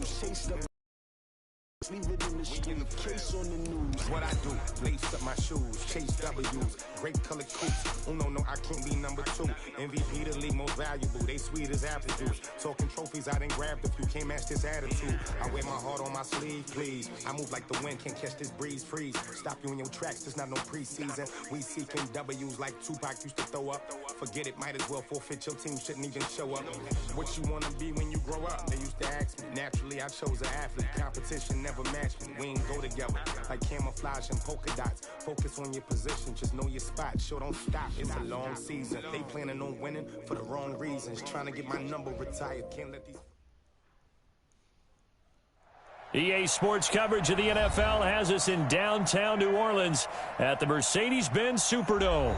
W's, chased up. Leave it in the street, case on the news. What I do, lace up my shoes, chase W's, grape colored coops. Oh no, I can't be number 2. MVP the league most valuable, they sweet as apple juice. Talking trophies, I didn't grab the few, can't match this attitude. I wear my heart on my sleeve, please. I move like the wind, can't catch this breeze, freeze. Stop you in your tracks, there's not no preseason. We seeking W's like Tupac used to throw up. Forget it, might as well forfeit, your team shouldn't even show up. What you wanna be when you grow up? They used to ask me. Naturally, I chose an athlete, competition never match me. We ain't go together like camouflage and polka dots. Focus on your position, just know your spot. Sure, don't stop. It's a long season. They planning on winning for the wrong reasons. Trying to get my number retired. Can't let these. EA Sports coverage of the NFL has us in downtown New Orleans at the Mercedes-Benz Superdome.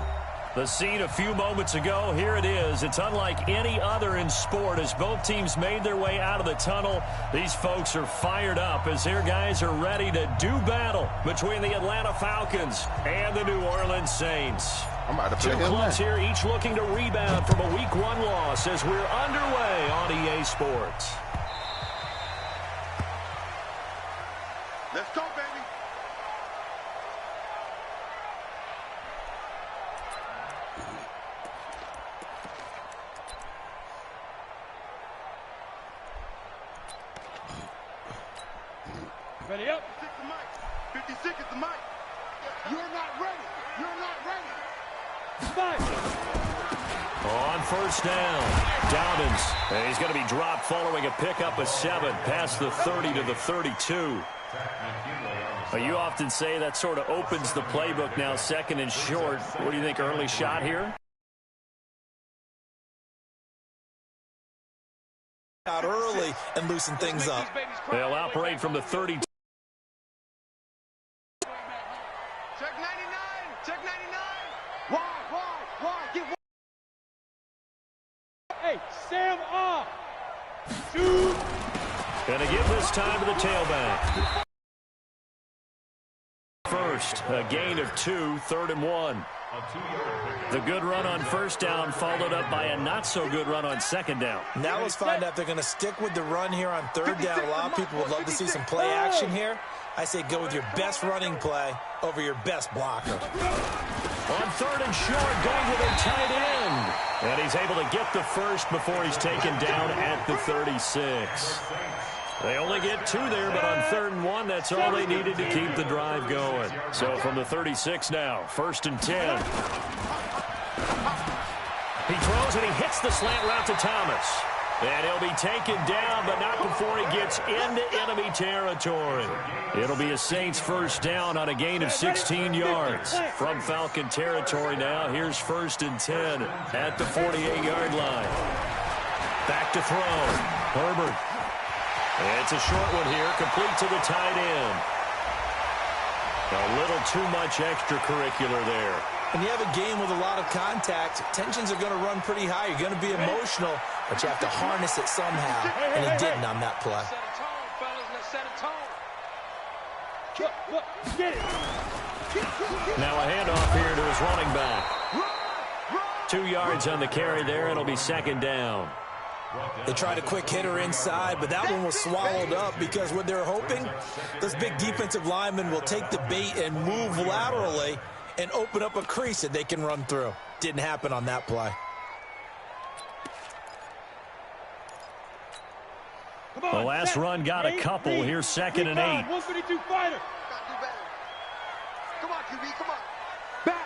The scene a few moments ago, here it is. It's unlike any other in sport as both teams made their way out of the tunnel. These folks are fired up as their guys are ready to do battle between the Atlanta Falcons and the New Orleans Saints. Two clubs here, each looking to rebound from a Week 1 loss as we're underway on EA Sports. Let's go, baby. Ready up. 56 is the mic. You're not ready. You're not ready. Five. On first down, Dobbins. He's going to be dropped following a pickup of 7 past the 30 to the 32. You often say that sort of opens the playbook now, second and short. What do you think, early shot here? Out early and loosen things up. They'll operate from the 32. Check 99. Check 99. Why? Get one. Hey, Sam off. Shoot. Going to give this time to the tailback. First, a gain of 2, 3rd and 1. The good run on first down followed up by a not-so-good run on second down. Now let's find out if they're going to stick with the run here on 3rd down. A lot of people would love to see some play action here. I say go with your best running play over your best blocker. On 3rd and short, going with a tight end. And he's able to get the first before he's taken down at the 36. They only get 2 there, but on 3rd and 1, that's all they needed to keep the drive going. So from the 36 now, 1st and 10. He throws and he hits the slant route to Thomas. And he'll be taken down, but not before he gets into enemy territory. It'll be a Saints first down on a gain of 16 yards. From Falcon territory now, here's 1st and 10 at the 48-yard line. Back to throw. Herbert. It's a short one here, complete to the tight end. A little too much extracurricular there. When you have a game with a lot of contact, tensions are going to run pretty high. You're going to be emotional, but you have to harness it somehow, and he didn't on that play. Set a tone, fellas. Let's set a tone. Look, get it. Now a handoff here to his running back. 2 yards on the carry there. It'll be 2nd down. They tried a quick hitter inside, but that one was swallowed up because what they're hoping, those big defensive linemen will take the bait and move laterally and open up a crease that they can run through. Didn't happen on that play. The last run got a couple. Here's 2nd and 8. 152 fighter. Come on, QB, come on. Back.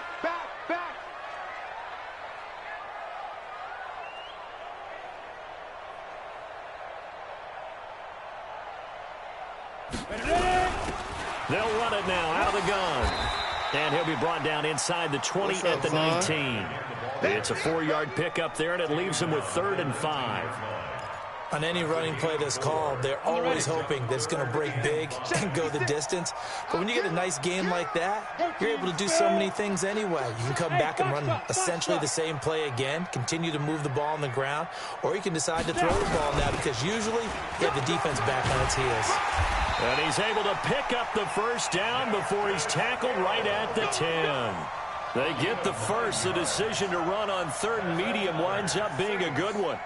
They'll run it now out of the gun. And he'll be brought down inside the 20 at the 19. It's a 4-yard pickup there, and it leaves him with 3rd and 5. On any running play that's called, they're always hoping that it's going to break big and go the distance. But when you get a nice game like that, you're able to do so many things anyway. You can come back and run essentially the same play again, continue to move the ball on the ground, or you can decide to throw the ball now because usually you have the defense back on its heels. And he's able to pick up the first down before he's tackled right at the 10. They get the first. The decision to run on 3rd and medium winds up being a good one.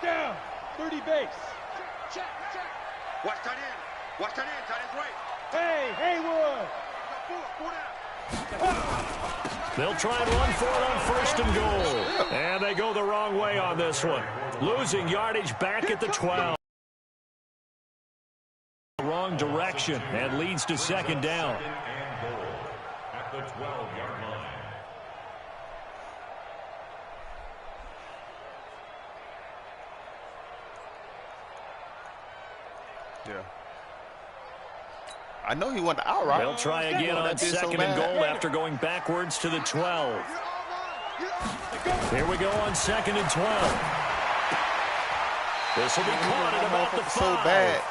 Down. 30 base. Check. Watch tight end. Watch tight end. Tight end's right. Hey, Haywood. Four down. They'll try and run for it on 1st and goal. And they go the wrong way on this one. Losing yardage back at the 12. Wrong direction and leads to 2nd down. At the 12-yard line. Yeah. I know he went the outright. They'll try again on 2nd and goal after going backwards to the 12. Here we go on 2nd and 12. This will be caught at about the 5. So bad.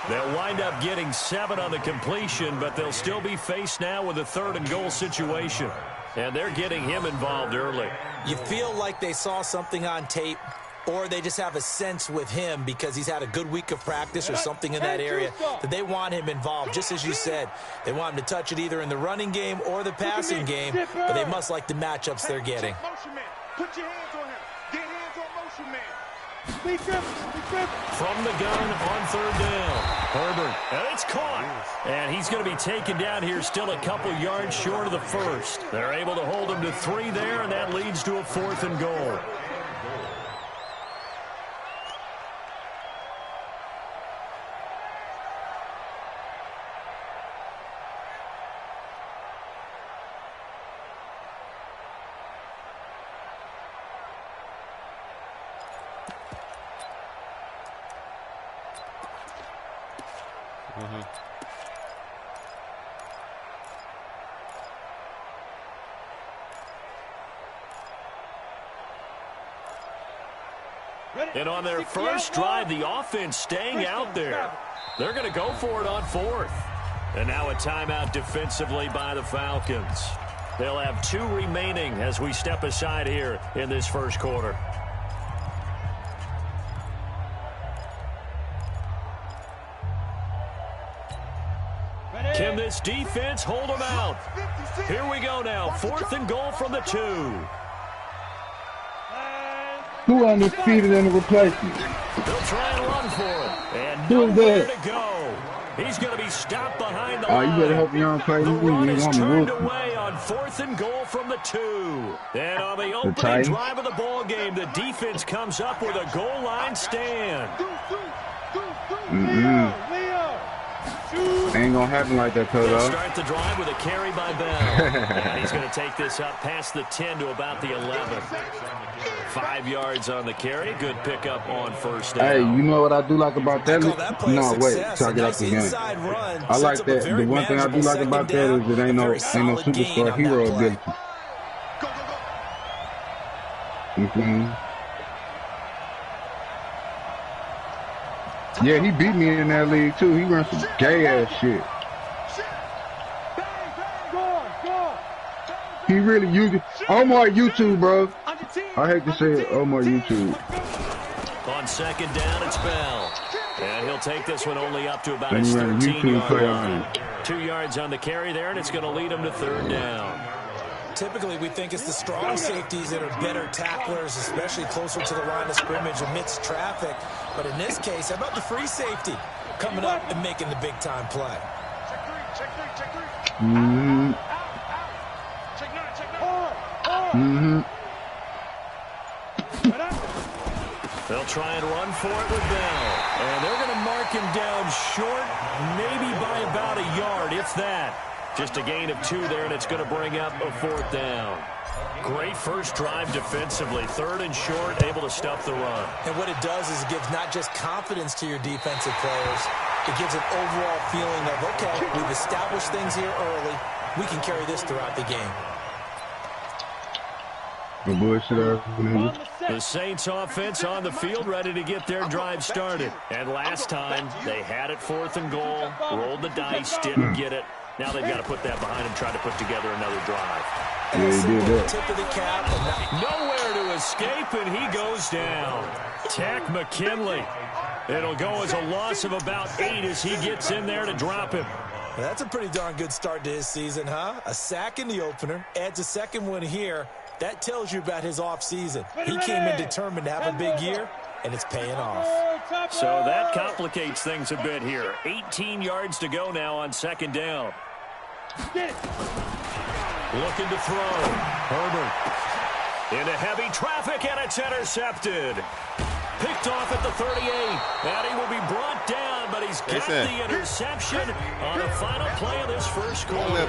They'll wind up getting 7 on the completion, but they'll still be faced now with a 3rd and goal situation. And they're getting him involved early. You feel like they saw something on tape, or they just have a sense with him because he's had a good week of practice or something in that area that they want him involved. Just as you said, they want him to touch it either in the running game or the passing game, but they must like the matchups they're getting. Motion man. Put your hands on him. Get hands on motion man. From the gun on 3rd down. Herbert, and it's caught. And he's going to be taken down here still a couple yards short of the 1st. They're able to hold him to 3 there, and that leads to a 4th and goal. And on their first drive, the offense staying out there. They're going to go for it on 4th. And now a timeout defensively by the Falcons. They'll have 2 remaining as we step aside here in this 1st quarter. Can this defense hold them out? Here we go now. 4th and goal from the 2. Who undefeated in the replacement? They'll try and run for it. And Who is nowhere that? to go. He's going to be stopped behind the Oh, line. you better hope you don't play The this run week. is You turned on the away on 4th and goal from the 2. And on the opening Titans. drive of the ball game, the defense comes up with a goal line stand. Ain't gonna happen like that, They'll Toto. start the drive with a carry by Bell. And he's going to take this up past the 10 to about the 11. 5 yards on the carry. Good pickup on 1st down. Hey, you know what I do like about that? Call that play a No, wait, success. till I A get out nice the game. inside run I like sets up a that. very The one thing I do manageable like about that second is it down. ain't no Very solid gain superstar on hero that play. ability. Yeah, he beat me in that league too. He runs some gay ass shit. He really used Omar YouTube, bro. I hate to say it, Omar YouTube. On 2nd down, it's Bell. And he'll take this one only up to about And his he ran a YouTube 13-yard play line. on it. 2 yards on the carry there, and it's going to lead him to 3rd down. Typically, we think it's the strong safeties that are better tacklers, especially closer to the line of scrimmage amidst traffic. But in this case, how about the free safety coming up and making the big-time play? They'll try and run for it with Bell. And they're going to mark him down short, maybe by about a yard, if that. Just a gain of 2 there, and it's going to bring up a 4th down. Great first drive defensively. 3rd and short, able to stuff the run. And what it does is it gives not just confidence to your defensive players, it gives an overall feeling of, okay, we've established things here early. We can carry this throughout the game. The Saints offense on the field, ready to get their drive started. And last time, they had it 4th and goal, rolled the dice, didn't get it. Now they've got to put that behind them, try to put together another drive. Yeah, he did that. Tip of the cap. Nowhere to escape, and he goes down. Tack McKinley. It'll go as a loss of about 8 as he gets in there to drop him. That's a pretty darn good start to his season, huh? A sack in the opener, adds a second one here. That tells you about his offseason. He came in determined to have a big year, and it's paying off. So that complicates things a bit here. 18 yards to go now on second down. Looking to throw. Herbert into heavy traffic, and it's intercepted. Picked off at the 38, and he will be brought down, but he's got the interception on the final play of this first quarter.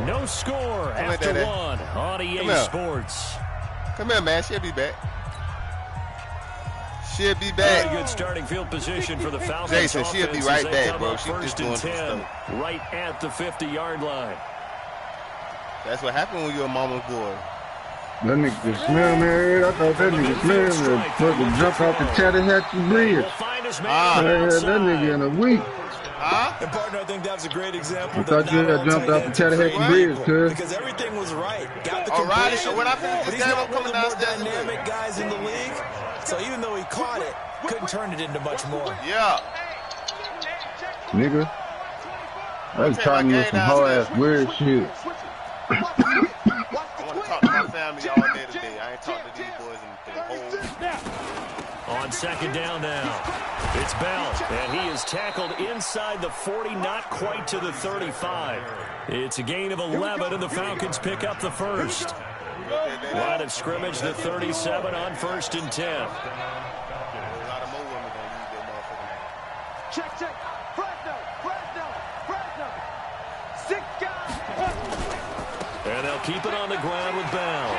No score after one on EA Sports. Come here, man. She'll be back. She'll be back. Very good starting field position for the Falcons. Jason, she'll be right back, bro. She's First and 10, right at the 50-yard line. That's what happened when you're a mama's boy. That nigga can smell me. I thought that nigga smelled me. Fucking jump off the Chattahoochee Bridge. That nigga in a week. And partner, I think that was a great example. I thought you had jumped off the Chattahoochee Bridge, cuz. Because everything was right. Got the completion. When I finish this game, I'm coming downstairs. Dynamic guys in the league. So even though he caught it, couldn't turn it into much more. Yeah. Nigga. I was trying to do some whole ass weird shit. I want to talk to my family all day today. I ain't talked to these boys in the whole. On second down now, it's Bell, and he is tackled inside the 40, not quite to the 35. It's a gain of 11, and the Falcons pick up the first. Line of scrimmage, the 37 on 1st and 10. A lot of more women gonna use that motherfucker. Check. Fresno. 6 guys. And they'll keep it on the ground with Bell.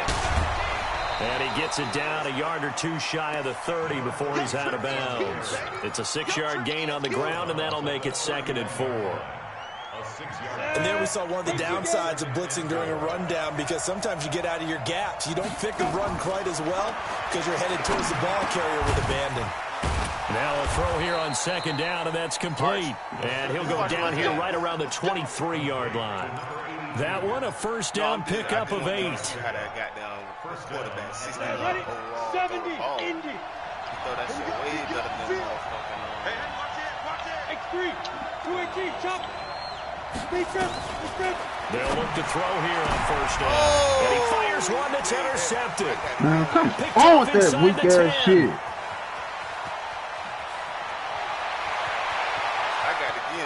And he gets it down a yard or two shy of the 30 before he's out of bounds. It's a 6-yard gain on the ground, and that'll make it 2nd and 4. And there we saw one of the downsides of blitzing during a rundown, because sometimes you get out of your gaps. You don't pick and run quite as well because you're headed towards the ball carrier with abandon. Now a throw here on second down, and that's complete. And he'll go down here right around the 23-yard line. That one, a first down pickup of 8. Quarterback, 60 Ready? 70, Indy. That shit way better than motherfucking X3, 218, chop. They'll look to throw here on first down. And he fires one that's intercepted. Man, come on with that weak ass shit.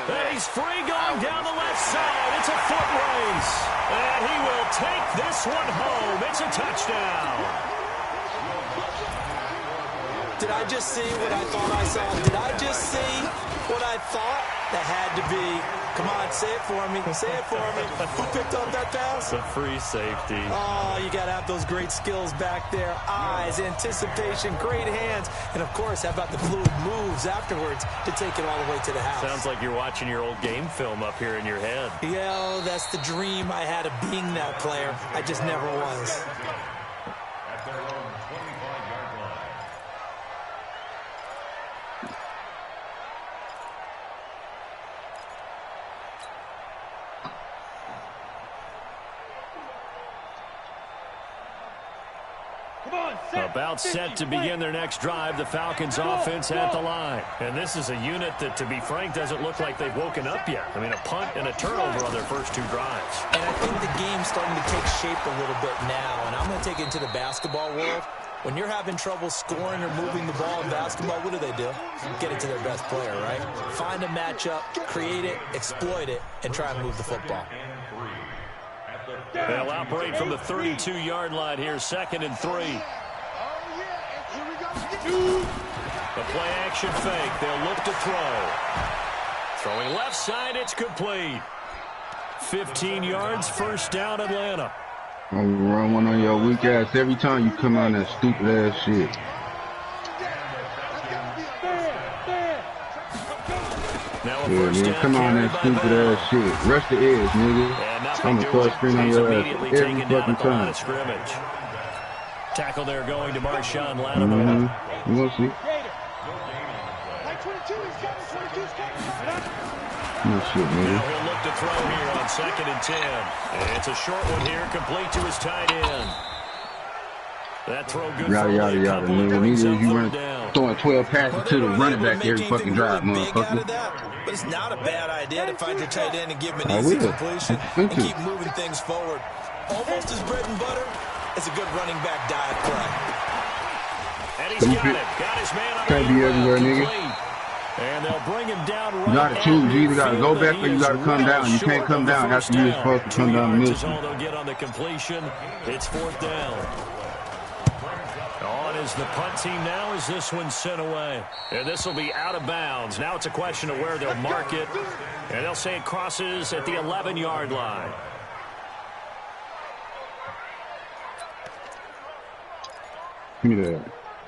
And he's free going down the left side. It's a foot race. And he will take this one home. It's a touchdown. Did I just see what I thought I saw? Did I just see what I thought? That had to be. Come on, say it for me. Say it for me. Who picked up that pass? The free safety. Oh, you got to have those great skills back there. Eyes, anticipation, great hands. And, of course, how about the fluid moves afterwards to take it all the way to the house? Sounds like you're watching your old game film up here in your head. Yeah, that's the dream I had of being that player. I just never was. At their own 25-yard line. About set to begin their next drive, the Falcons offense at the line. And this is a unit that, to be frank, doesn't look like they've woken up yet. I mean, a punt and a turnover on their first 2 drives. And I think the game's starting to take shape a little bit now. And I'm going to take it into the basketball world. When you're having trouble scoring or moving the ball in basketball, what do? Get it to their best player, right? Find a matchup, create it, exploit it, and try and move the football. They'll operate from the 32-yard line here, 2nd and 3. The play action fake. They'll look to throw. Throwing left side, it's complete. 15 yards, first down, Atlanta. I'm gonna run one on your weak ass every time you come on that stupid ass shit. Now a Yeah, first man, down come on carry that by stupid Bell. ass shit. Rush the edge, nigga. I'm gonna cross screen on He's your ass immediately every taken down fucking at the line time. of scrimmage. Tackle there going to Marshawn Lattimore. You gonna see? No shit, Now nigga. he'll look to throw here on 2nd and 10. And it's a short one here, complete to his tight end. That throw good Yada, for yada, a yada, couple of nigga. brings Neither up you third run down. throwing 12 passes to the running back every fucking drive, Big out of motherfucker. that, but it's not a bad idea to find your tight end and give him I an easy will. completion Thank and you. keep moving things forward. Almost his bread and butter, It's a good running back dive play. And he's got it. Got his man on Can't be everywhere, nigga. And they'll bring him down right. You gotta choose. You either gotta go back or you gotta come down. You can't come down after you're supposed to come down the middle. They'll get on the completion. It's 4th down. On is the punt team now as this one's sent away. And this will be out of bounds. Now it's a question of where they'll mark it. And they'll say it crosses at the 11-yard line. Give me that.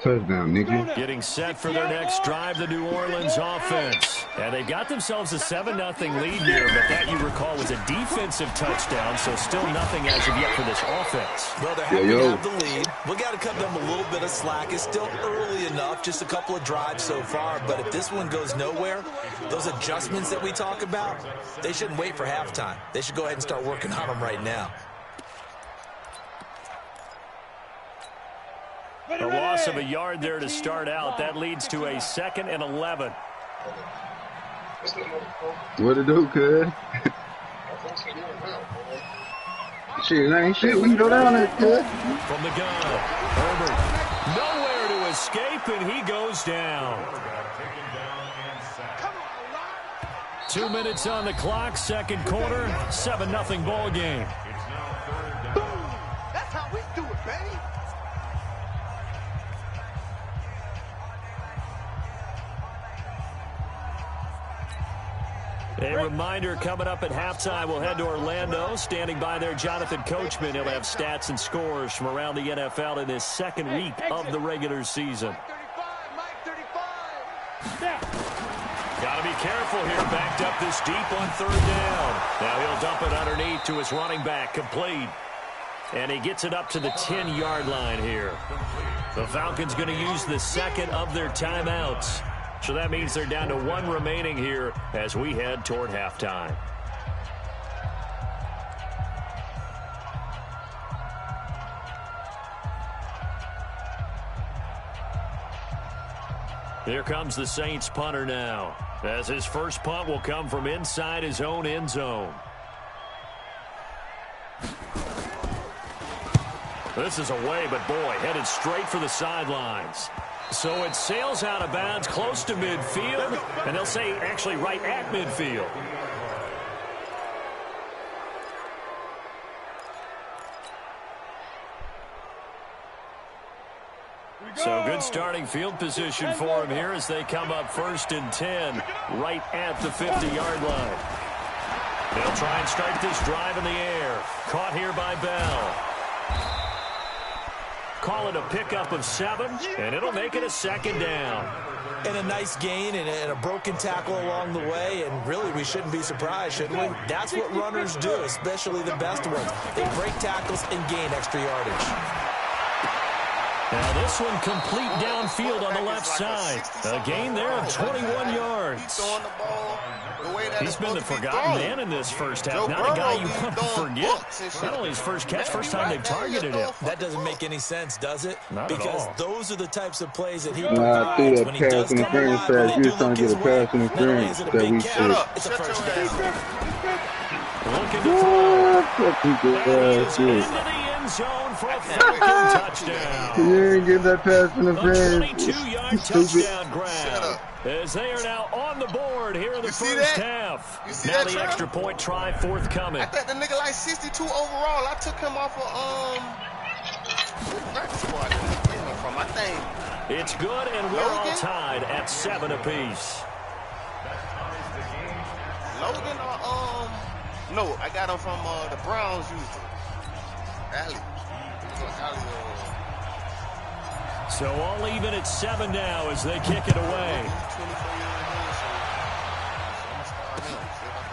Touchdown, nigga. Getting set for their next drive, the New Orleans offense. And they've got themselves a 7-0 lead here, but that, you recall, was a defensive touchdown, so still nothing as of yet for this offense. Well, they're happy to have the lead. We got to cut them a little bit of slack. It's still early enough, just a couple of drives so far, but if this one goes nowhere, those adjustments that we talk about, they shouldn't wait for halftime. They should go ahead and start working on them right now. A loss of a yard there to start out. That leads to a 2nd and 11. What it do, cuz? Shit, ain't shit. We can go down there, cuz. From the gun, Herbert. Nowhere to escape, and he goes down. 2 minutes on the clock, 2nd quarter, 7-0 ball game. That's how we do it, baby. A reminder, coming up at halftime, we'll head to Orlando. Standing by there, Jonathan Coachman. He'll have stats and scores from around the NFL in this 2nd week of the regular season. Got to be careful here. Backed up this deep on 3rd down. Now he'll dump it underneath to his running back. Complete. And he gets it up to the 10-yard line here. The Falcons going to use the 2nd of their timeouts. So that means they're down to 1 remaining here as we head toward halftime. Here comes the Saints punter now, as his first punt will come from inside his own end zone. This is away, but boy, headed straight for the sidelines. So it sails out of bounds close to midfield, and they'll say actually right at midfield. So good starting field position for him here as they come up 1st and 10, right at the 50-yard line. They'll try and start this drive in the air. Caught here by Bell. Call it a pickup of 7, and it'll make it a 2nd down. And a nice gain and a broken tackle along the way, and really we shouldn't be surprised, shouldn't we? That's what runners do, especially the best ones. They break tackles and gain extra yardage. Now this one complete downfield on the left side. A gain there of 21 yards. He's been the forgotten man in this first half. Not a guy you want to forget. Not only his first catch, first time they've targeted him. That doesn't make any sense, does it? Not because at all. Those are the types of plays that he Nah, I threw provides that when he pass does come interference alive. When pass. they You do was trying look to get his a way, pass not only interference is it a that big we catch, should. it's a first down. Looking to throw. That is into the end zone for a Falcon touchdown. You ain't get that pass A interference. 22-yard touchdown grab. As they are now on the board here in the first half. Now the extra point try forthcoming. I bet the nigga like 62 overall. I took him off of practice squad. From my thing. It's good, and we're all tied at 7 apiece. Logan or no, I got him from the Browns usually. Ali. So all even at 7 now as they kick it away.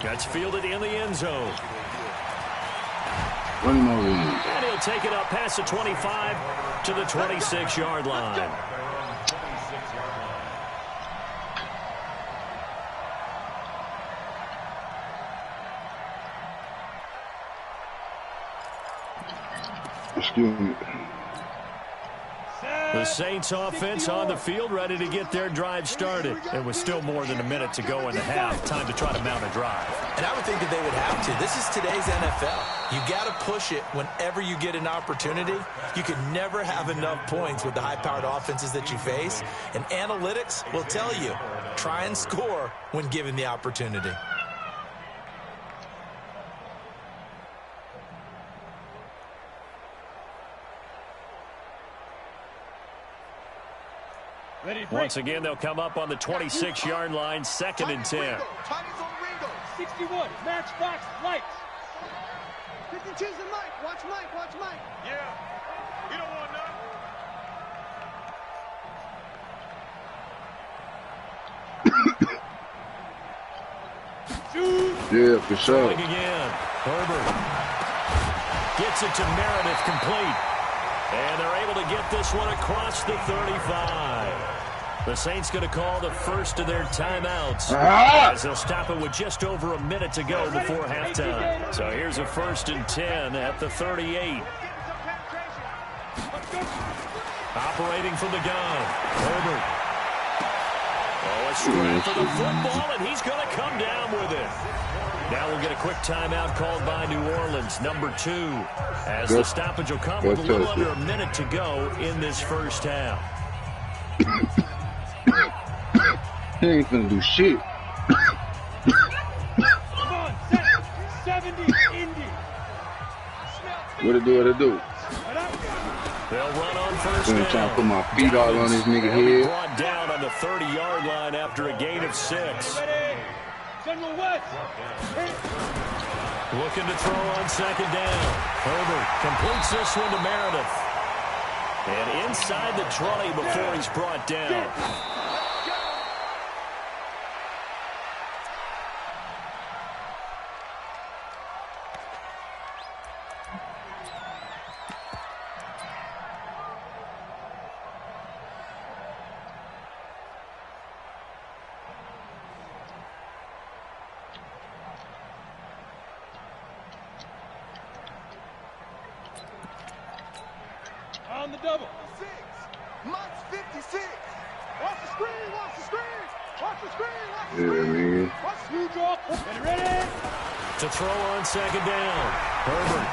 That's fielded in the end zone. One more week. And he'll take it up past the 25 to the 26-yard line. Excuse me. The Saints offense on the field, ready to get their drive started. It was still more than a minute to go in the half. Time to try to mount a drive. And I would think that they would have to. This is today's NFL. You got to push it whenever you get an opportunity. You can never have enough points with the high-powered offenses that you face. And analytics will tell you, try and score when given the opportunity. Once again, they'll come up on the 26-yard line, 2nd and 10. 61, matchbox lights. 52's the Mike. Watch Mike. Watch Mike. Yeah. You don't want none. Yeah, for sure. Again, Herbert gets it to Meredith, complete. And they're able to get this one across the 35. The Saints going to call the first of their timeouts as they'll stop it with just over a minute to go before halftime. So here's a 1st and 10 at the 38. Operating from the gun, Herbert. Oh, a straight for the football, and he's going to come down with it. Now we'll get a quick timeout called by New Orleans, number 2, as the stoppage will come with a little under a minute to go in this first half. He ain't gonna do shit. Come on, set. 70, Indy. What it do, what it do? They'll run on first I'm down. trying to put my feet all on this nigga head. Brought down on the 30-yard line after a gain of 6. General West. Looking to throw on 2nd down. Herbert completes this one to Meredith. And inside the 20 before he's brought down. On the double. 6. Mike's 56. Watch the screen. Watch the screen. Watch the screen. Watch the screen. Yeah, Watch you draw. Get ready. To throw on 2nd down. Herbert.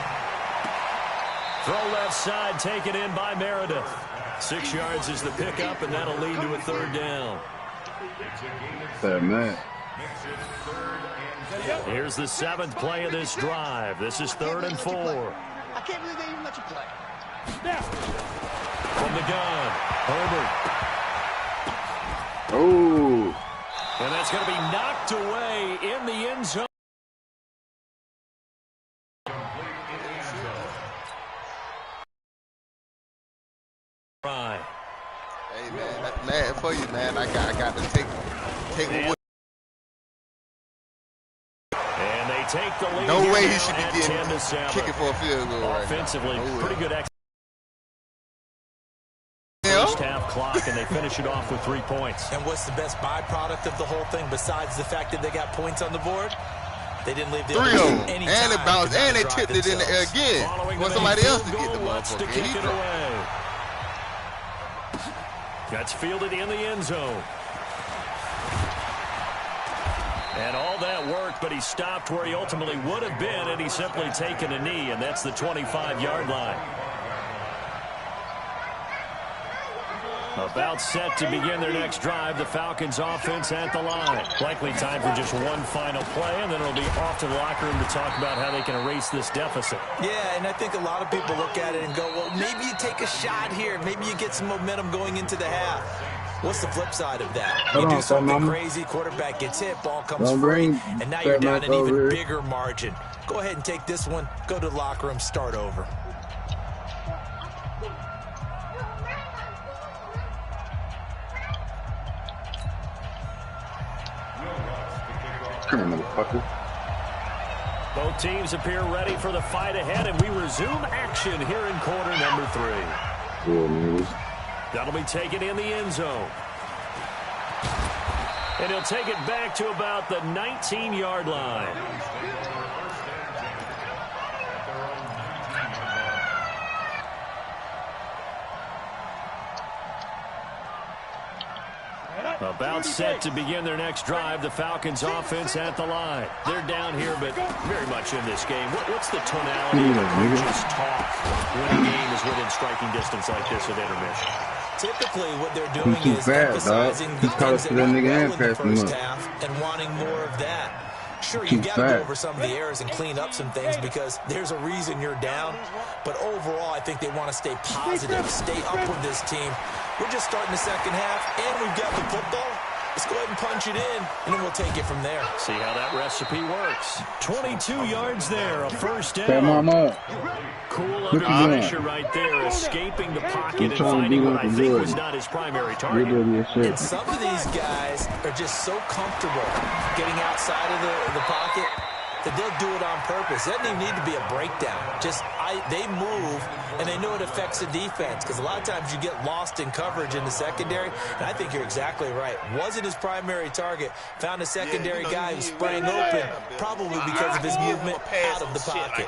Throw left side, taken in by Meredith. 6 yards is the pickup, and that'll lead to a 3rd down. That man. Here's the 7th play of this drive. This is 3rd and 4. I can't believe they even let you play. Now. From the gun, Herbert. Oh. And that's going to be knocked away in the end zone. Right. Hey, man, that's mad for you, man. I got to take away. And they take the lead. No way he now should be at getting 10-7. kicking for a field goal right now. Offensively, No way. pretty good Yeah. first half clock, and they finish it off with 3 points. And what's the best byproduct of the whole thing besides the fact that they got points on the board? They didn't leave the 3 other of team them. any And it time bounced, to and they drive tipped it in the air themselves. again. Following Want the somebody main else to field get the goal, wants to motherfucker. kick He it dropped. away. That's fielded in the end zone. And all that work, but he stopped where he ultimately would have been, and he's simply taken a knee, and that's the 25-yard line. About set to begin their next drive, the Falcons offense at the line. Likely time for just one final play, and then it'll be off to the locker room to talk about how they can erase this deficit. Yeah, and I think a lot of people look at it and go, well, maybe you take a shot here. Maybe you get some momentum going into the half. What's the flip side of that? You do something crazy, quarterback gets hit, ball comes free, and now you're down an even bigger margin. Go ahead and take this one, go to the locker room, start over. Come here, motherfucker. Both teams appear ready for the fight ahead, and we resume action here in quarter number 3. Good news. That'll be taken in the end zone. And he'll take it back to about the 19-yard line. About set to begin their next drive. The Falcons offense at the line. They're down here, but very much in this game. What's the tonality of the coach's talk when a game is within striking distance like this at intermission? Typically, what they're doing is emphasizing the things that went well in the first half and wanting more of that. Sure, you got to go over some of the errors and clean up some things because there's a reason you're down. But overall, I think they want to stay positive, stay up with this team. We're just starting the second half, and we've got the football. Let's go ahead and punch it in, and then we'll take it from there. See how that recipe works. 22 yards there, a first down. Cool under pressure right there, escaping the pocket and finding what I think was not his primary target. And some of these guys are just so comfortable getting outside of the pocket that they'll do it on purpose. It doesn't even need to be a breakdown. They move, and they know it affects the defense because a lot of times you get lost in coverage in the secondary, and I think you're exactly right. Wasn't his primary target. Found a secondary guy who sprang open, probably because of his movement out of the pocket.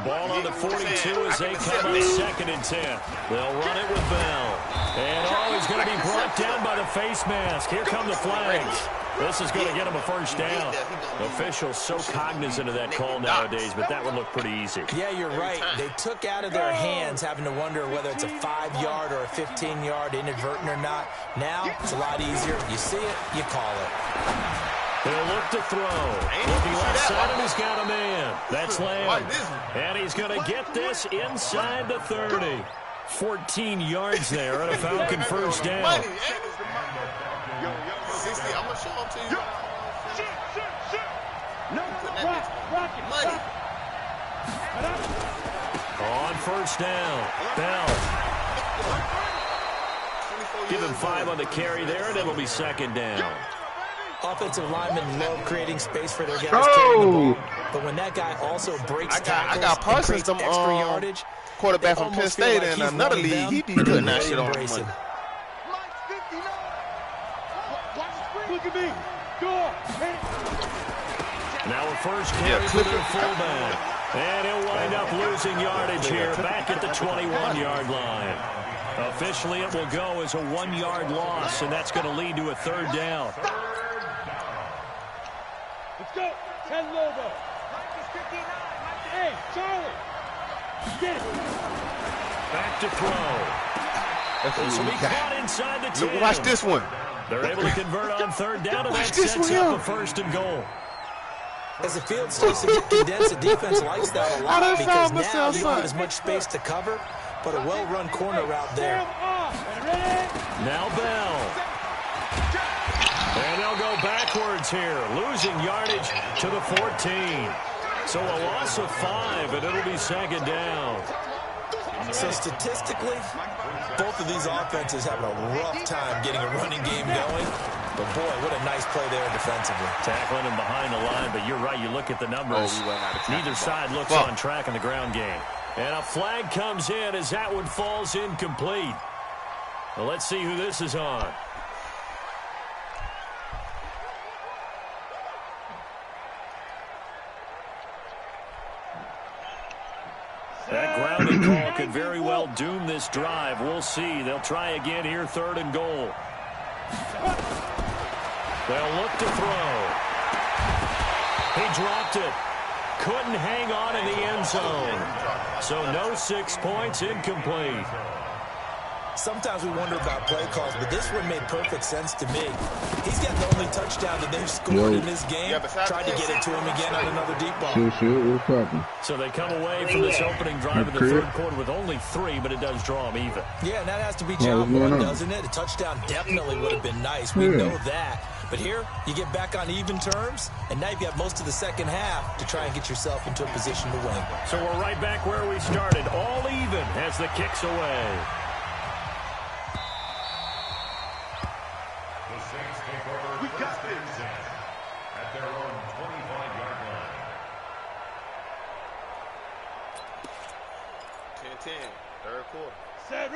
Ball on the 42 as they come up 2nd and 10. They'll run it with Bell. And he's going to be brought down by the face mask. Here come the flags. This is going to get him a first down. Officials so cognizant of that call nowadays, but that would look pretty easy. Yeah, you're right. They took out of their hands having to wonder whether it's a 5-yard or a 15-yard, inadvertent or not. Now, it's a lot easier. You see it, you call it. He'll look to throw. Looking left side, and he's got a man. That's Lamb. And he's going to get this inside the 30. 14 yards there and a Falcon first down. 60, I'm going to show them to you. Money. On first down, Bell. Give him 5 on the carry there, and it'll be 2nd down. Offensive linemen love creating space for their guys carrying the ball. But when that guy also breaks tackles, I got Parsons, some extra yardage, quarterback from Penn State in another league. He be putting that shit on money. Look at me. Go. Now a first carry for their fullback. And he'll wind up losing yardage here back at the 21-yard line. Officially, it will go as a 1-yard loss, and that's going to lead to a 3rd down. Let's go. 10 logo. Hey, Charlie. Get it. Back to throw. This will be caught inside the 10. Watch this one. They're able to convert on 3rd down, and that sets up a 1st and goal. As the field starts to get condensed, the defense likes that a lot because now you don't have as much space to cover, but a well-run corner route there. Now Bell. And they'll go backwards here, losing yardage to the 14. So a loss of 5, and it'll be 2nd down. So statistically, both of these offenses having a rough time getting a running game going. But boy, what a nice play there defensively. Tackling him behind the line, but you're right, you look at the numbers. Neither side looks on track in the ground game. And a flag comes in as that one falls incomplete. Well, let's see who this is on. That grounding call could very well doom this drive. We'll see. They'll try again here, 3rd and goal. They'll look to throw. He dropped it. Couldn't hang on in the end zone. So no 6 points, incomplete. Sometimes we wonder about play calls, but this one made perfect sense to me. He's got the only touchdown that they've scored in this game. Tried to get it to him again on another deep ball. So they come away from this opening drive in the 3rd quarter with only 3, but it does draw them even. Yeah, and that has to be job one, doesn't it? A touchdown definitely would have been nice. We know that. But here, you get back on even terms, and now you've got most of the second half to try and get yourself into a position to win. So we're right back where we started, all even as the kick's away. The Saints take over first and 10 at their own 25-yard line. 10-10, 3rd quarter.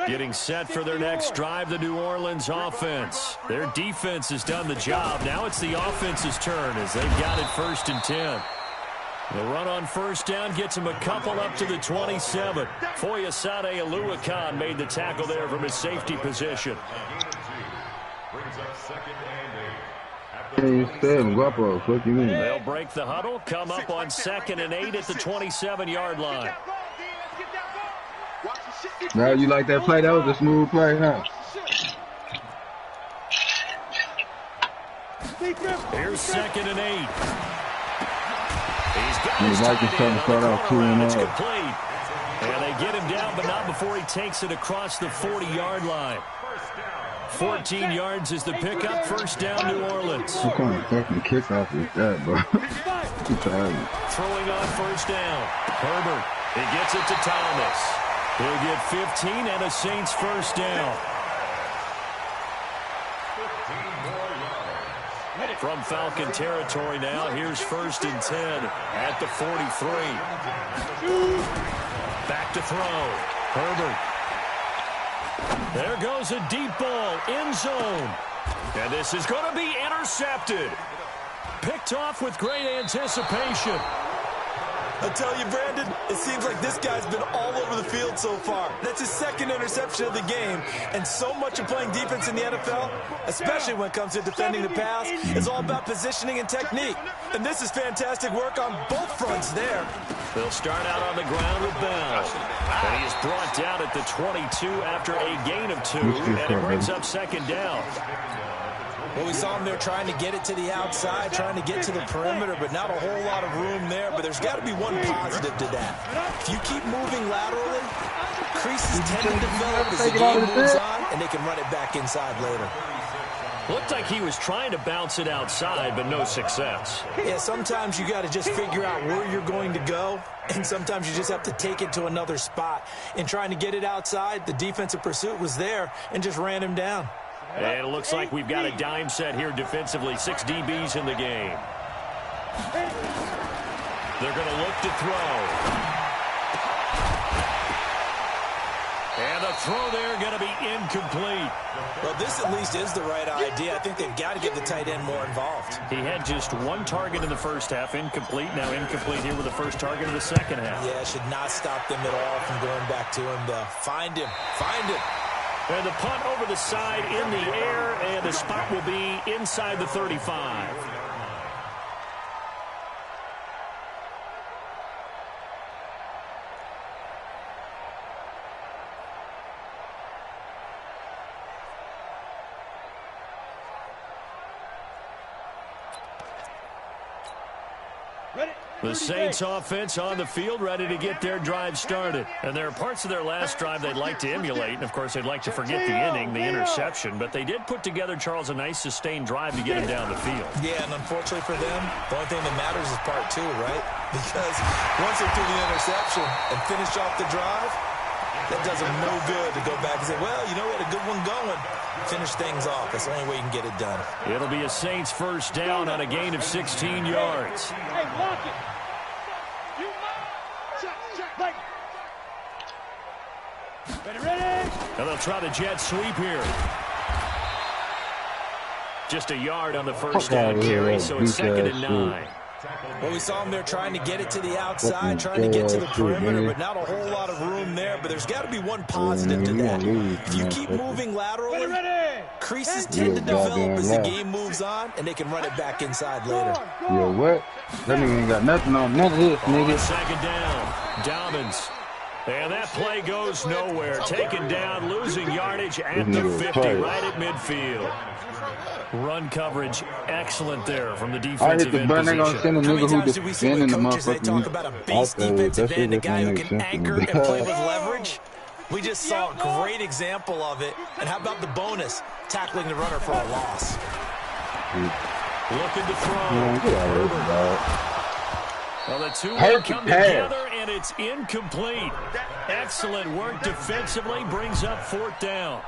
Getting set for their next drive, the New Orleans offense. Their defense has done the job. Now it's the offense's turn as they've got it 1st and 10. The run on 1st down gets him a couple up to the 27. Foyesade Oluwakan made the tackle there from his safety position. They'll break the huddle, come up on 2nd and 8 at the 27-yard line. Now you like that play? That was a smooth play, huh? Here's 2nd and 8. He's got his tight end on the corner, it's complete. And they get him down, but not before he takes it across the 40-yard line. 14 yards is the pickup. First down, New Orleans. What kind of fucking kickoff is that, bro? Throwing on first down. Herbert. He gets it to Thomas. He'll get 15 and a Saints first down. From Falcon territory now, here's 1st and 10 at the 43. Back to throw. Herbert. There goes a deep ball, end zone. And this is going to be intercepted. Picked off with great anticipation. I'll tell you, Brandon, it seems like this guy's been all over the field so far. That's his 2nd interception of the game. And so much of playing defense in the NFL, especially when it comes to defending the pass, is all about positioning and technique. And this is fantastic work on both fronts there. They'll start out on the ground with Bell. And he is brought down at the 22 after a gain of 2. And it brings up 2nd down. Well, we saw him there trying to get it to the outside, trying to get to the perimeter, but not a whole lot of room there. But there's got to be one positive to that. If you keep moving laterally, creases tend to develop as the game moves on, and they can run it back inside later. Looked like he was trying to bounce it outside, but no success. Yeah, sometimes you got to just figure out where you're going to go, and sometimes you just have to take it to another spot. In trying to get it outside, the defensive pursuit was there and just ran him down. And it looks like we've got a dime set here defensively. 6 DBs in the game. They're going to look to throw. And the throw there going to be incomplete. Well, this at least is the right idea. I think they've got to get the tight end more involved. He had just 1 target in the first half, incomplete. Now incomplete here with the first target of the second half. Yeah, it should not stop them at all from going back to him, though. Find him. Find him. And the punt over the side in the air, and the spot will be inside the 35. The Saints offense on the field, ready to get their drive started. And there are parts of their last drive they'd like to emulate. And, of course, they'd like to forget the ending, the interception. But they did put together, Charles, a nice sustained drive to get him down the field. Yeah, and unfortunately for them, the only thing that matters is part 2, right? Because once they threw the interception and finished off the drive, that does them no good to go back and say, well, you know, we had a good one going. Finish things off. That's the only way you can get it done. It'll be a Saints first down on a gain of 16 yards. Hey, block it. Ready? And they'll try the jet sweep here. Just a yard on the first down carry, so it's 2nd and 9. Well, we saw him there trying to get it to the outside, trying to get to the perimeter, but not a whole lot of room there. But there's got to be one positive to that. If you keep moving laterally, creases tend to develop as the game moves on, and they can run it back inside later. Yo, what? That nigga ain't got nothing on none of this, nigga. 2nd down. Dobbins. And that play goes nowhere. Taken down, losing yardage at the 50, right at midfield. Run coverage excellent there from the defensive end position. How many times do we see with coaches, they talk about a base defensive end, a guy who can anchor and play with leverage? We just saw a great example of it. And how about the bonus, tackling the runner for a loss? Looking to throw. Well, the two will come together, and it's incomplete. Excellent work defensively, brings up 4th down.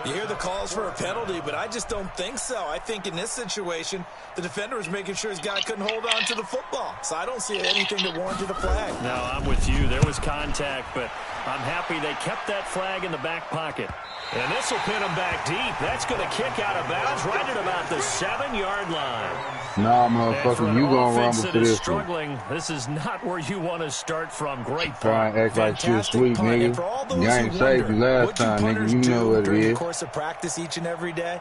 You hear the calls for a penalty, but I just don't think so. I think in this situation, the defender was making sure his guy couldn't hold on to the football. So I don't see anything that warranted a flag. No, I'm with you. There was contact, but I'm happy they kept that flag in the back pocket. And this will pin him back deep. That's going to kick out of bounds right at about the 7-yard line. Nah, motherfucker, you gonna rumble for this struggling, this is not where you want to start from. Great try and act like you sweet, nigga. You ain't saved you last time, nigga. You know what it is. Course of practice each and every day.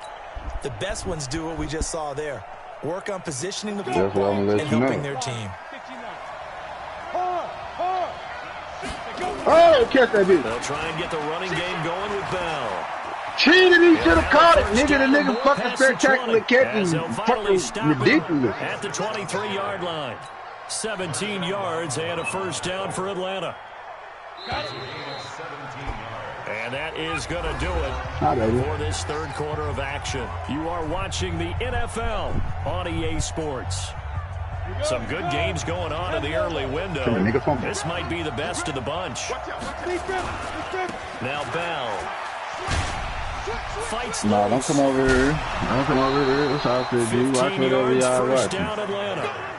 The best ones do what we just saw there. Work on positioning the ball and helping their team. Oh, catch that bitch. They'll try and get the running game going with Bell. Cheated, he should have caught it. Nigga, the nigga fucking spectacular catching. Fucking ridiculous. At the 23-yard line. 17 yards and a first down for Atlanta. And that is going to do it for this third quarter of action. You are watching the NFL on EA Sports. Some good games going on in the early window. This might be the best of the bunch. Now Bell fights. No, don't come over here. Don't come over here. That's all I said, dude. Watch whatever y'all watching. Down Atlanta.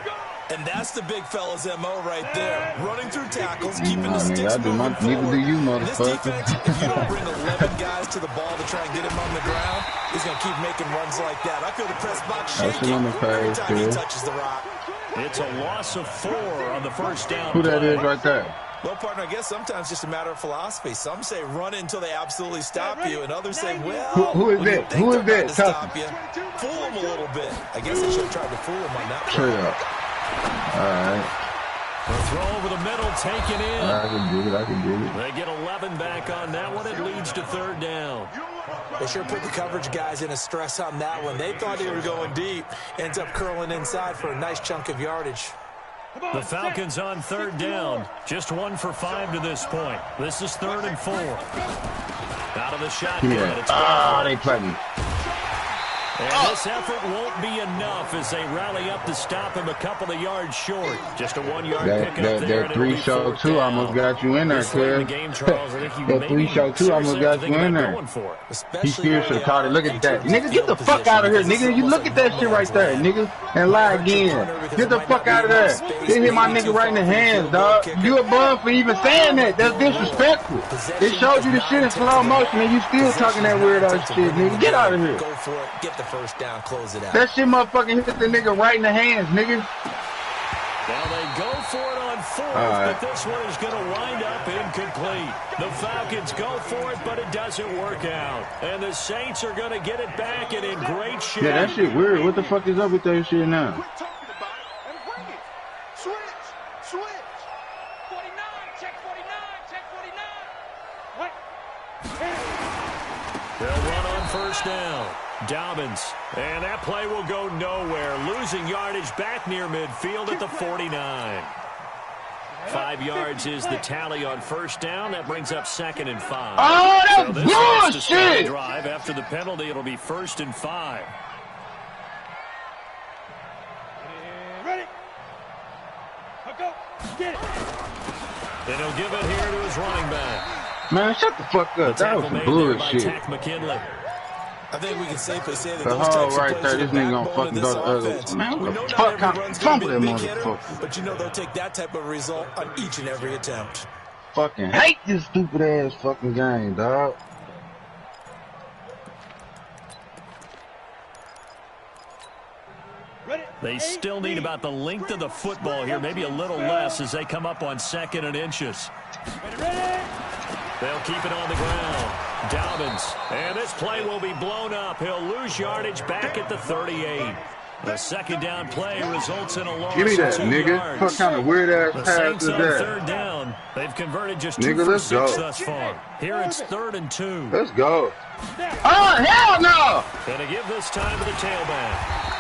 And that's the big fella's MO right there. Running through tackles, keeping the sticks moving forward. Neither do you, this defense, if you don't bring 11 guys to the ball to try and get him on the ground, he's going to keep making runs like that. I feel the press box shaking every time he touches the rock. It's a loss of 4 on the first down. Who that is right there? Well, partner, I guess sometimes just a matter of philosophy. Some say run it until they absolutely stop you, and others say, well, who is that? Who is that? Stop you, fool them a little bit. I guess they should have tried to fool him on that play. All right. The throw over the middle, taken in. I can do it. They get 11 back on that one. It leads to third down. They sure put the coverage guys in a stress on that one. They thought they were going deep. Ends up curling inside for a nice chunk of yardage. The Falcons on third down. Just 1 for 5 to this point. This is 3rd and 4. Out of the shotgun. They played me. And this effort won't be enough as they rally up to stop him a couple of yards short. Just a 1-yard pickup there. That 3-show-2 almost got you in there, kid. That 3-show-2 almost got you in there. He still should have caught it. Look at that. Nigga, get the fuck out of here, nigga. You look at that shit right there, nigga. And lie again. Get the fuck out of there. They hit my nigga right in the hands, dog. You a bum for even saying that. That's disrespectful. They showed you the shit in slow motion and you still talking that weird ass shit, nigga. Get out of here. Go for it. Get the first down, close it out. That shit motherfucking hit the nigga right in the hands, nigga. Now they go for it on 4th, but this one is going to wind up incomplete. The Falcons go for it, but it doesn't work out. And the Saints are going to get it back and in great shape. Yeah, that shit weird. What the fuck is up with that shit now? Quit talking about it and bring it. Switch. 49, check 49, check 49. What? They'll run on first down. Dobbins, and that play will go nowhere. Losing yardage back near midfield at the 49. 5 yards is the tally on first down. That brings up 2nd and 5. Oh, that's bullshit! Drive after the penalty, it'll be 1st and 5. Ready? Go. Get it. And he'll give it here to his running back. Man, shut the fuck up. That was some bullshit. McKinley. I think we can safely say that the those types right of plays there, this nigga gonna fucking go to other. Man, what the fuck kind of fumble that motherfucker? But you know they'll take that type of result on each and every attempt. Fucking hate this stupid ass fucking game, dog. They still need about the length of the football here, maybe a little less as they come up on 2nd and inches. They'll keep it on the ground. Dobbins, and this play will be blown up. He'll lose yardage back at the 38. The 2nd down play results in a loss. Give me that, nigga. Yards. What kind of weird ass pass is that? 3rd down. They've converted just nigga, 2 for 6 go. thus far. Here it's 3rd and 2. Let's go. Oh, hell no! And to give this time to the tailback.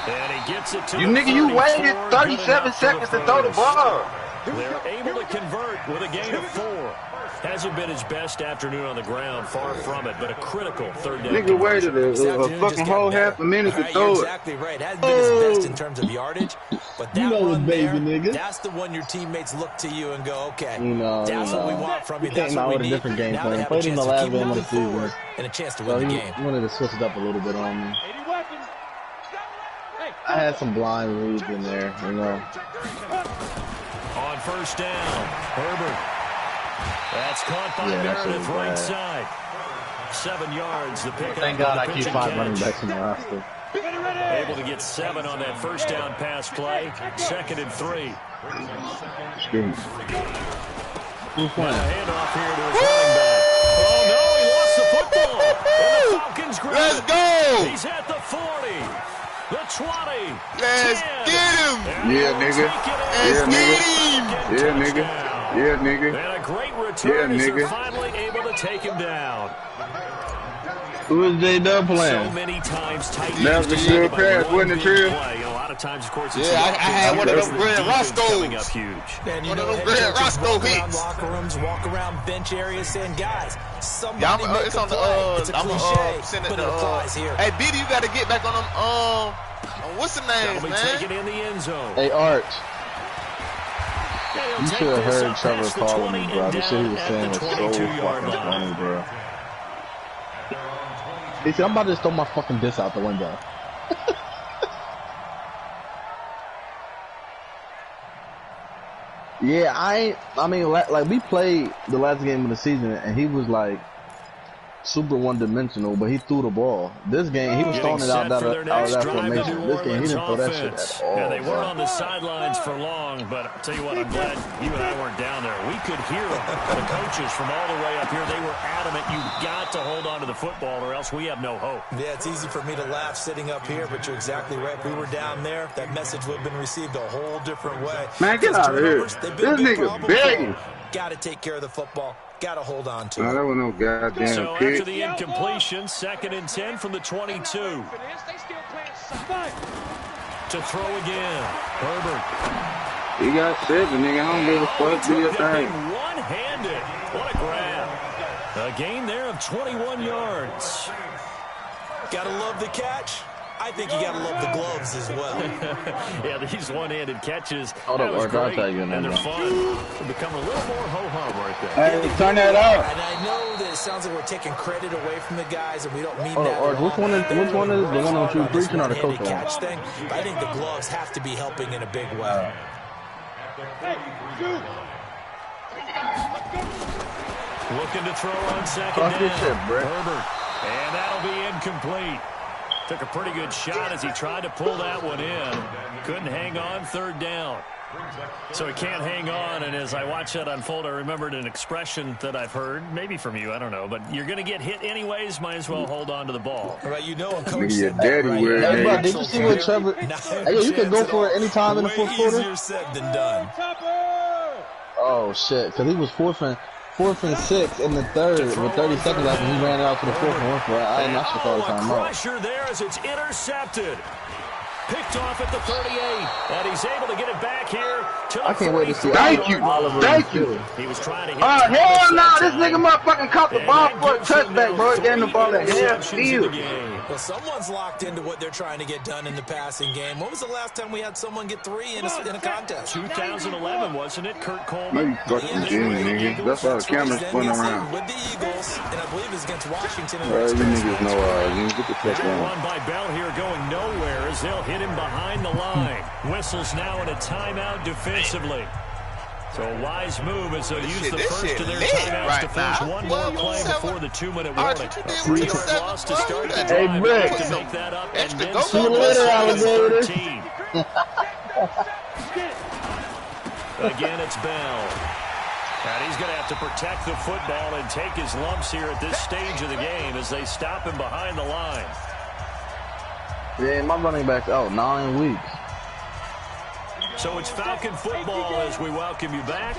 And he gets it to you nigga, you waited 37 seconds to throw the ball. They're able to convert with a gain of 4. Hasn't been his best afternoon on the ground, far from it, but a critical 3rd down. Nigga waited a fucking whole half a minute to throw it. Exactly right. Hasn't been his best in terms of yardage, but that one there, that's the one your teammates look to you and go, okay, that's what we want from you. That's what we need. Different game now plan. they have a Played chance him the to last keep game of moving the season. forward and a chance to win the game. He wanted to switch it up a little bit on me. 80 weapons. I had some blind reads in there, you know. On first down, Herbert. That's caught by Meredith right side. 7 yards, the pick. Thank God I keep 5 running backs in the roster. Able to get 7 on that first down pass play. 2nd and 3. Who's playing? Handoff here to his running back. Oh, no, he lost the football. And the Falcons grab Let's go. He's at the 40, the 20. Let's 10, get him. Yeah, nigga. Let's get him. Yeah, nigga. Yeah, nigga. And a great return Yeah, as they're nigga. finally able to take him down. Who is J-Dub So playing? many times tight That was a good pass, wasn't it, Trill? A lot of times, of course, it's Yeah, I had one of them Grand coming up Roscoe's. huge. And you One know, of them head Grand coaches Roscoe walk around hits. locker rooms, walk around bench areas, saying, guys, somebody Yeah, make it's a on the play. It's a I'm cliche, send it but to it applies here. Hey, BD, you got to get back on them. What's the name, That'll be man? taken in the end zone. Hey, Arch. And he'll You take should have this heard up Trevor past the calling 20 me, bro. and The shit he down was at saying the was so 22-yard fucking line. funny, bro. He said, I'm about to just throw my fucking diss out the window. Yeah, I mean, like, we played the last game of the season, and he was, like, super one-dimensional, but he threw the ball. This game, he was throwing it out of that formation. This game, he didn't throw that shit at all. Yeah, they weren't on the sidelines for long, but I'll tell you what, I'm glad you and I weren't down there. We could hear them. The coaches from all the way up here, they were adamant, you've got to hold on to the football or else we have no hope. Yeah, it's easy for me to laugh sitting up here, but you're exactly right. If we were down there, that message would have been received a whole different way. Man, get out of here. This nigga begging. Got to take care of the football. Got to hold on to it. No, that was no goddamn So kick. after the incompletion, 2nd and 10 from the 22. To throw again. Herbert. He got 7, nigga. I don't give a fuck. Do your thing. One-handed. What a grab. A gain there of 21 yards. Gotta love the catch. I think you gotta love the gloves as well. Yeah, these one-handed catches. Hold up, Arch, I'll tell you in a and they're minute. fun. They become a little more ho-hum right there. Hey, turn that up. And I know that it sounds like we're taking credit away from the guys, and we don't mean Hold that. up, Arch, which one is the one that you were preaching or the coach one? Catch thing, but I think the gloves have to be helping in a big way. Looking to throw on second Talk down. your shit, Brett. Herbert. And that'll be incomplete. Took a pretty good shot as he tried to pull that one in. Couldn't hang on, 3rd down. So he can't hang on, and as I watch that unfold, I remembered an expression that I've heard, maybe from you, I don't know, but you're going to get hit anyways, might as well hold on to the ball. Right, you know, a coach Nigga, your said that, daddy right? wear Hey, bro, that. did you see what Trevor... Hey, you can go for it any time in the fourth quarter? Easier said than done. Oh, shit, because he was fourth and 6 in the third with 30 seconds left, and he ran it out to the fourth and went for it. I should call the A time out. crusher there as it's intercepted. Picked off at the 38, and he's able to get it back here to the I can't wait to see Thank you. Oliver. Thank you. He was trying to hit Oh, Thomas hell no. that This time. nigga motherfucking caught the And ball that for a gives him touchback, now bro. He gave the 3 ball at half interceptions in the field. game. Well, someone's locked into what they're trying to get done in the passing game. When was the last time we had someone get 3 in a contest? 2011, wasn't it? Kurt No, Coleman. you fucking Jimmy, nigga. That's why the camera's spinning around. With the Eagles, and I believe it's against Washington. In Bro, the you niggas know, you get the fuck That on. run by Bell here going nowhere as they'll hit him behind the line. Whistles now in a timeout defensively. So a wise move as they'll use the first of their timeouts to force one more play before the 2-minute warning. A 3-yard loss to start the Hey, drive. Rick. To make that up and Extra then go, some. go, go. Later, alligator. 13. Again, it's Bell. And he's going to have to protect the football and take his lumps here at this stage of the game as they stop him behind the line. Yeah, my running back's out 9 weeks. So it's Falcon football as we welcome you back.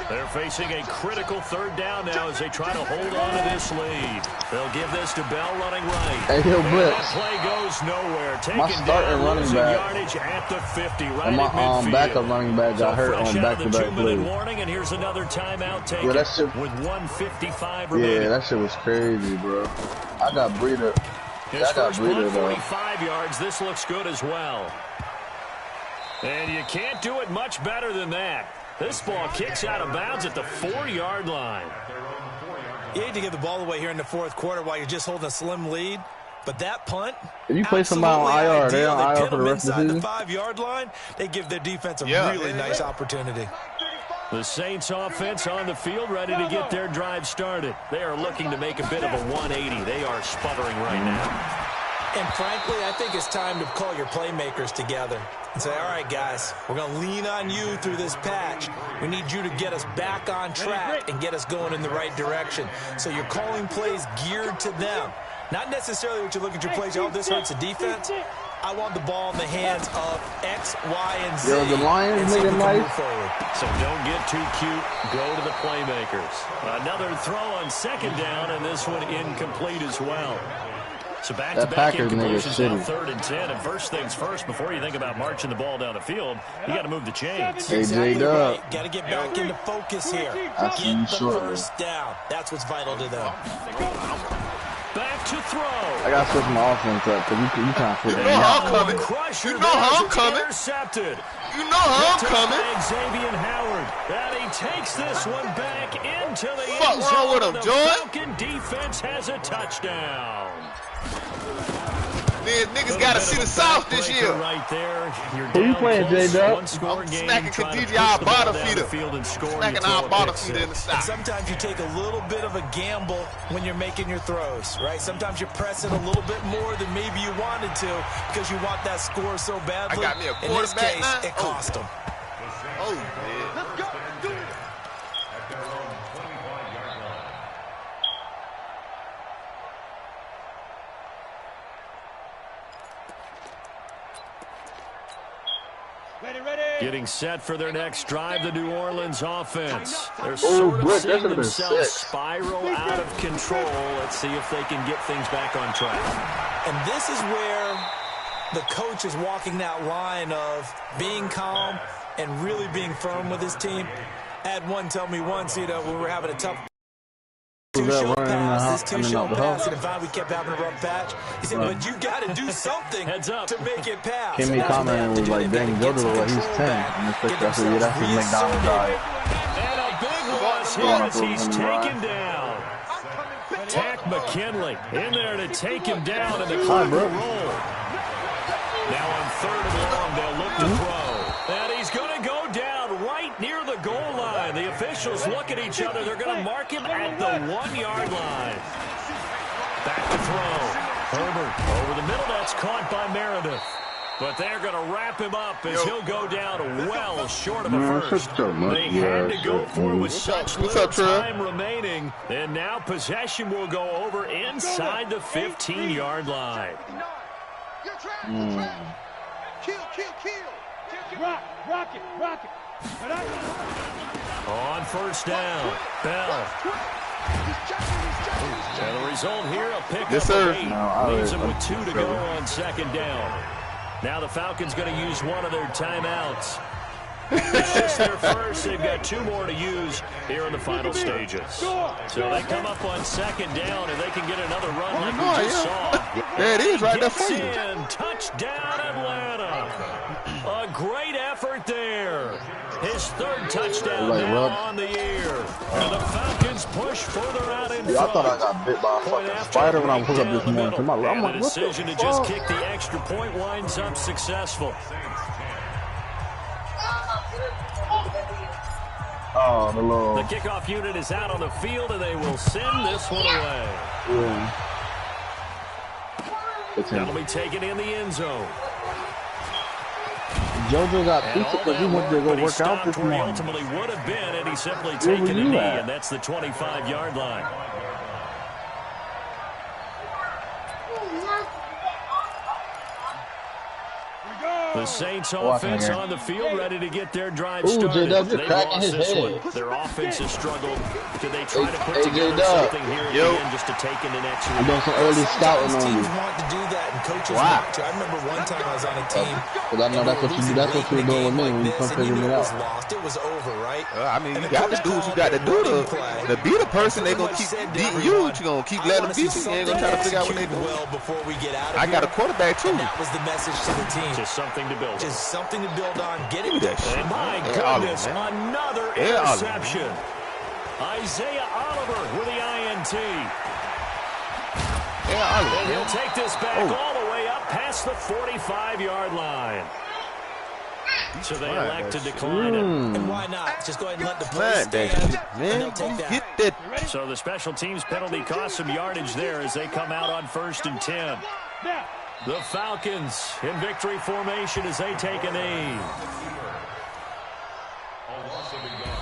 They're facing a critical 3rd down now as they try to hold on to this lead. They'll give this to Bell running right. Hey, he'll blitz. That play goes nowhere. My Taken starting down, running losing back. yardage at the 50, right And my at midfield. backup running back got hurt fresh on out of the back-to-back 2-minute plays. warning, and here's another timeout taken that shit- with 1:55 remaining. Yeah, that shit was crazy, bro. I got breather. His I got first breather, punt, though. 45 yards. This looks good as well. And you can't do it much better than that. This ball kicks out of bounds at the 4-yard line. You hate to give the ball away here in the fourth quarter while you're just holding a slim lead, but that punt, If you play somebody on absolutely IR, they ideal. on They IR pin for the them rest of the inside season? 5-yard line. They give their defense a Yeah. really nice opportunity. The Saints offense on the field ready to get their drive started. They are looking to make a bit of a 180. They are sputtering right now. And frankly, I think it's time to call your playmakers together and say, all right, guys, we're going to lean on you through this patch. We need you to get us back on track and get us going in the right direction. So you're calling plays geared to them. Not necessarily what you look at your plays. Oh, this hurts the defense. I want the ball in the hands of X, Y, and Z. Yo, the Lions looking nice. So don't get too cute. Go to the playmakers. Another throw on second down, and this one incomplete as well. So back-to-back incompletions on 3rd and 10. And first things first, before you think about marching the ball down the field, you got to move the chains. Exactly right. Got to get back into focus here. Get the first down. That's what's vital to them. Back to throw. I got to switch my offense up because you trying to put that how I'm coming. You know how I'm coming. Intercepted. You know how I'm coming. Xavier Howard. And he takes this one back into the end zone. What's wrong with him, Joy? Falcon defense has a touchdown. Man, niggas got to see the South this year. Right there. Who you playing, J-Dub? I'm smacking Khadija our bottom feeder. Smacking our bottom feeder in the South. And sometimes you take a little bit of a gamble when you're making your throws, right? Sometimes you're pressing a little bit more than maybe you wanted to because you want that score so badly. I got me a quarterback. In this case, it cost them. Oh, man. Let's go. Do it. Getting set for their next drive, the New Orleans offense. They're sort of seeing themselves spiral out of control. Let's see if they can get things back on track. And this is where the coach is walking that line of being calm and really being firm with his team. I had one tell me once, when we were having a tough two-show pass, and if we kept having a rough patch, he said, but you got to do something to make it pass. Kimmy commented was like, dang, JoJo, he's 10. And it's like, that's his McDonald's diet. And a big loss here as he's taken down. Tack McKinley in there to take him down, and the clock will roll. Now on 3rd and long, they'll look to throw. And he's going to go down right near the goal line. The officials look at each other. They're going to mark him at the 1-yard line. Back to throw. Herbert over the middle. That's caught by Meredith. But they're going to wrap him up as he'll go down well short of a first. They had to go for it with such little time remaining. And now possession will go over inside the 15-yard line. Kill. Rock it. On first down, Bell. And the result here, a pick up of 8. Leaves them with 2 to go on 2nd down. Now the Falcons going to use one of their timeouts. It's just their first. They've got 2 more to use here in the final stages. So they come up on 2nd down, and they can get another run like we just saw. There it is, right there for you. Touchdown, Atlanta. A great effort there. His 3rd touchdown now on the year. And the Falcons push further out in front. I thought I got bit by a fucking spider when I woke up this morning. I'm like, the decision to just kick the extra point winds up successful. The kickoff unit is out on the field, and they will send this one away. That'll be taken in the end zone. JoJo got pizza because he went to go work out this morning. He ultimately would have been, and he simply taken a knee, and that's the 25-yard line. The Saints offense on the field, ready to get their drive started. They lost this one. Their offense has struggled. Could they try to put together something here at the end just to take in the next week? I'm doing some early scouting on you. Teams want to do that, and coaches want to. I remember one time I was on a team. Because I know that's what you do. That's what you were doing with me when you come figure me out. It was over, right? I mean, you got to do what you got to do to beat a person. They're going to keep beating you. You're going to keep letting them beat you. You ain't going to try to figure out what they do. I got a quarterback, too. That was the message to the team. Just something to build on. Just something to build on. Get it. And my goodness, another interception. Isaiah Oliver with the INT. And he'll take this back all the way up past the 45-yard line. So they elect to decline it. And why not? Just go ahead and let the play stand. And they'll take that. So the special teams penalty cost some yardage there as they come out on 1st and 10. The Falcons in victory formation as they take a knee.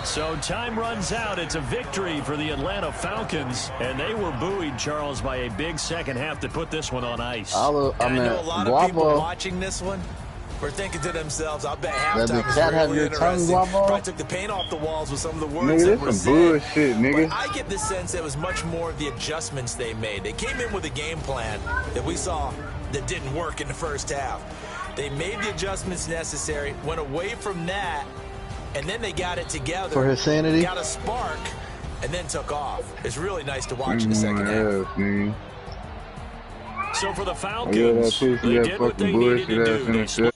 So time runs out. It's a victory for the Atlanta Falcons, and they were buoyed, Charles, by a big second half to put this one on ice. I know a lot of people watching this one were thinking to themselves, I bet halftime was really interesting. Probably took the paint off the walls with some of the words that were said. Bullshit, nigga. But I get the sense it was much more of the adjustments they made. They came in with a game plan that we saw that didn't work in the first half. They made the adjustments necessary, went away from that, and then they got it together. For his sanity? Got a spark, and then took off. It's really nice to watch in the second half. So for the Falcons, they did what they needed to do. They split